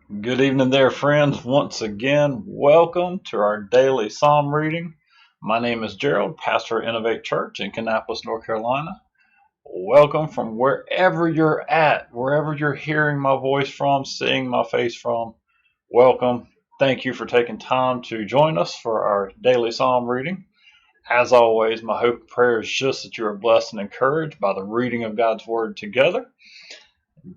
Good evening there, friends. Once again, welcome to our daily psalm reading. My name is Gerald, pastor at Innovate Church in Kannapolis, North Carolina. Welcome from wherever you're at, wherever you're hearing my voice from, seeing my face from. Welcome. Thank you for taking time to join us for our daily psalm reading. As always, my hope and prayer is just that you are blessed and encouraged by the reading of God's Word together.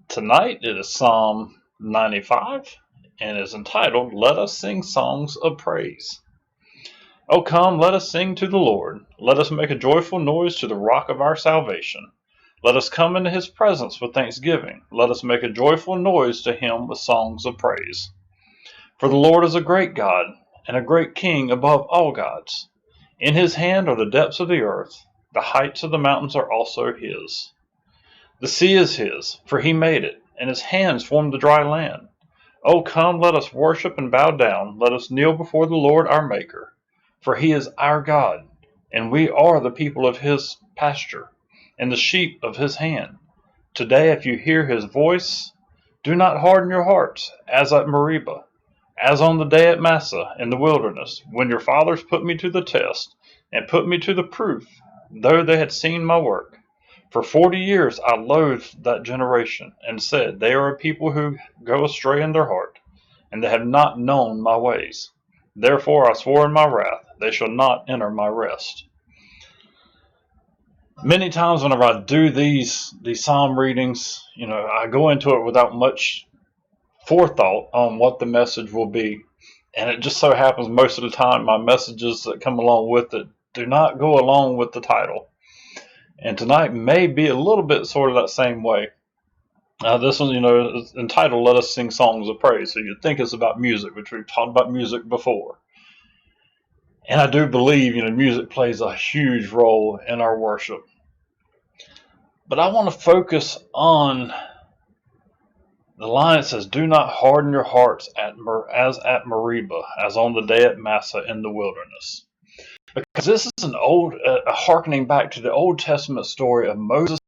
Tonight it is Psalm 95 and is entitled, Let Us Sing Songs of Praise. O come, let us sing to the Lord. Let us make a joyful noise to the rock of our salvation. Let us come into his presence with thanksgiving. Let us make a joyful noise to him with songs of praise. For the Lord is a great God and a great King above all gods. In his hand are the depths of the earth. The heights of the mountains are also his. The sea is his, for he made it, and his hands formed the dry land. O come, let us worship and bow down. Let us kneel before the Lord our Maker. For he is our God, and we are the people of his pasture, and the sheep of his hand. Today, if you hear his voice, do not harden your hearts, as at Meribah, as on the day at Massah in the wilderness, when your fathers put me to the test, and put me to the proof, though they had seen my work. For 40 years I loathed that generation, and said, They are a people who go astray in their heart, and they have not known my ways. Therefore I swore in my wrath, They shall not enter my rest. Many times whenever I do these psalm readings, I go into it without much forethought on what the message will be. And it just so happens most of the time my messages that come along with it do not go along with the title. And tonight may be a little bit sort of that same way. This one, is entitled Let Us Sing Songs of Praise. So you'd think it's about music, which we've talked about music before. And I do believe, music plays a huge role in our worship. But I want to focus on the line that says, Do not harden your hearts as at Meribah, as on the day at Massah in the wilderness. Because this is a hearkening back to the Old Testament story of Moses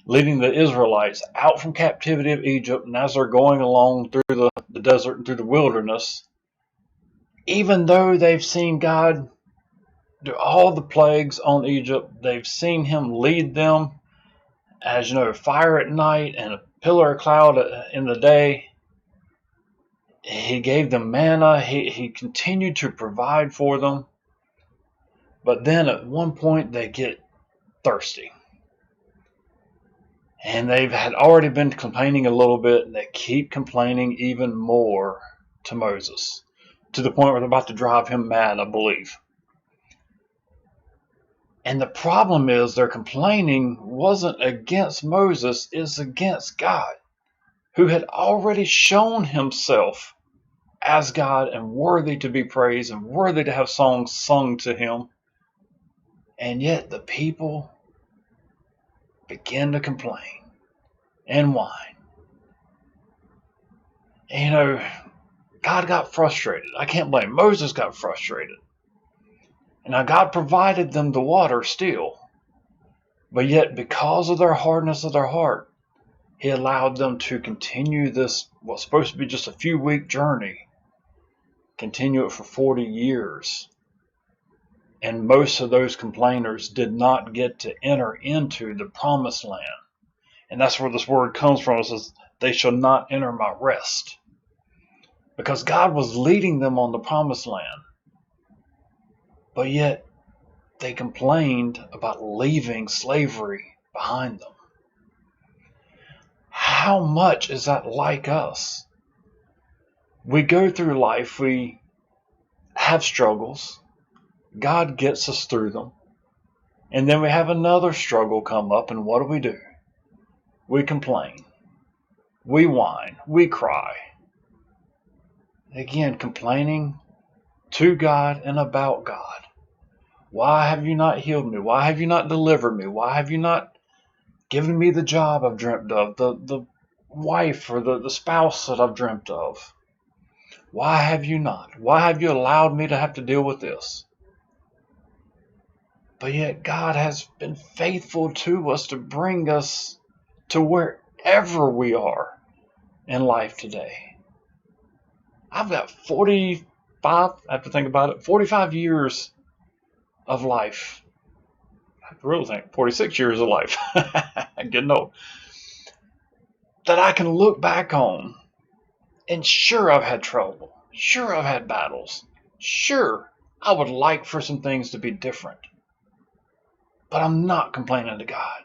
leading the Israelites out from captivity of Egypt, and as they're going along through the desert and through the wilderness, even though they've seen God do all the plagues on Egypt, they've seen him lead them as, fire at night and a pillar of cloud in the day. He gave them manna. He continued to provide for them. But then at one point they get thirsty. And they've had already been complaining a little bit, and they keep complaining even more to Moses, to the point where they're about to drive him mad, I believe. And the problem is their complaining wasn't against Moses, it's against God, who had already shown himself as God and worthy to be praised and worthy to have songs sung to him. And yet the people begin to complain and whine. And, God got frustrated. I can't blame Moses got frustrated. And now God provided them the water still. But yet because of their hardness of their heart, he allowed them to continue this, what's supposed to be just a few week journey, continue it for 40 years. And most of those complainers did not get to enter into the promised land. And that's where this word comes from. It says, They shall not enter my rest. Because God was leading them on the promised land. But yet they complained about leaving slavery behind them. How much is that like us? We go through life, we have struggles. God gets us through them. And then we have another struggle come up, and what do? We complain. We whine. We cry. Again, complaining to God and about God. Why have you not healed me? Why have you not delivered me? Why have you not given me the job I've dreamt of? The wife or the spouse that I've dreamt of? Why have you not? Why have you allowed me to have to deal with this? But yet God has been faithful to us to bring us to wherever we are. in life today. I've got 45, I have to think about it, 45 years of life. I really think 46 years of life. I'm getting old. That I can look back on. And sure, I've had trouble. Sure, I've had battles. Sure, I would like for some things to be different. But I'm not complaining to God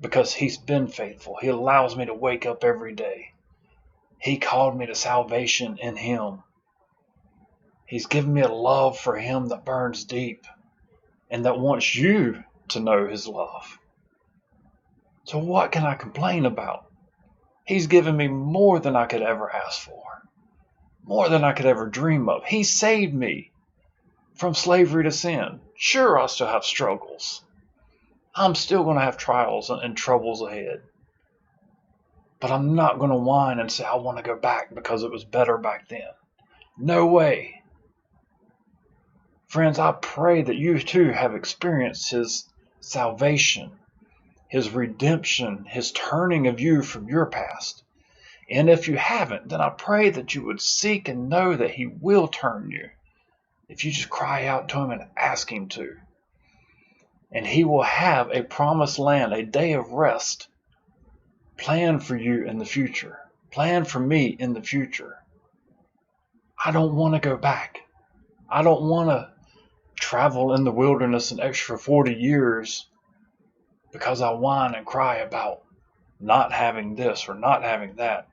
because He's been faithful. He allows me to wake up every day. He called me to salvation in Him. He's given me a love for Him that burns deep and that wants you to know His love. So what can I complain about? He's given me more than I could ever ask for, more than I could ever dream of. He saved me from slavery to sin. Sure, I still have struggles. I'm still going to have trials and troubles ahead. But I'm not going to whine and say I want to go back because it was better back then. No way. Friends, I pray that you too have experienced His salvation, His redemption, His turning of you from your past. And if you haven't, then I pray that you would seek and know that He will turn you if you just cry out to Him and ask Him to. And He will have a promised land, a day of rest planned for you in the future, planned for me in the future. I don't want to go back. I don't want to travel in the wilderness an extra 40 years because I whine and cry about not having this or not having that.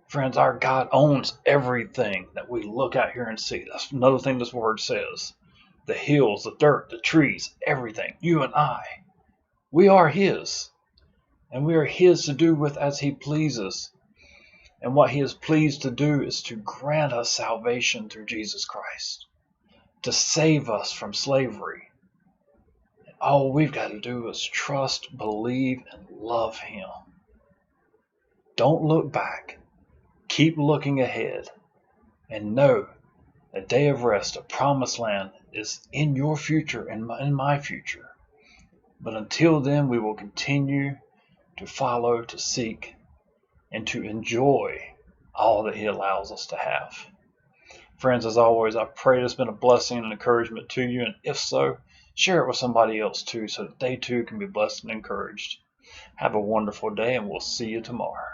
Friends, our God owns everything that we look out here and see. That's another thing this word says. The hills, the dirt, the trees, everything. You and I. We are His. And we are His to do with as He pleases. And what He is pleased to do is to grant us salvation through Jesus Christ. To save us from slavery. And all we've got to do is trust, believe, and love Him. Don't look back. Keep looking ahead. And know a day of rest, a promised land, is in your future and in my future. But until then, we will continue to follow, to seek, and to enjoy all that He allows us to have. Friends, as always, I pray it's been a blessing and encouragement to you. And if so, share it with somebody else too, so that they too can be blessed and encouraged. Have a wonderful day, and we'll see you tomorrow.